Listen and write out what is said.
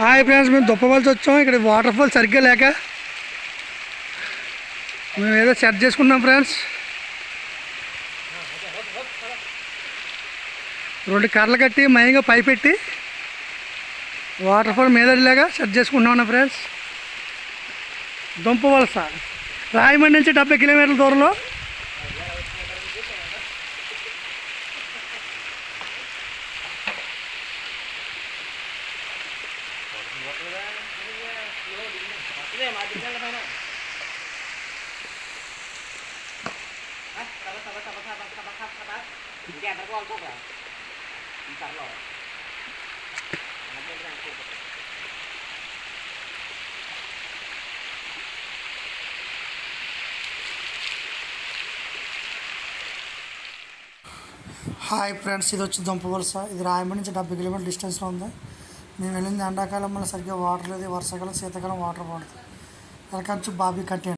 Hi friends, మేము దుప్పవలసి వచ్చాం. ఇక్కడ వాటర్ ఫాల్ సరిగ్గా లేక మేము ఏదో సెట్ చేసుకున్నాం ఫ్రెండ్స్. 2 కర్రలు కట్టి మైంగా పై పెట్టి వాటర్ ఫాల్ మీదలాగా సెట్ చేసుకుంటున్నాం ఫ్రెండ్స్. దుంపవలస రాయమండ్రి నుంచి 70 కిలోమీటర్ల దూరంలో. హాయ్ ఫ్రెండ్స్, ఇది వచ్చి దుంపవలస. ఇది రాయమండ్రి నుంచి 70 కిలోమీటర్ల డిస్టెన్స్లో ఉంది. మేము వెళ్ళింది ఎండాకాలం వల్ల సరిగ్గా వాటర్ లేదు, వర్షాకాలం శీతాకాలం వాటర్ పడుతుంది. ఎలకంచు బాబీ కంటే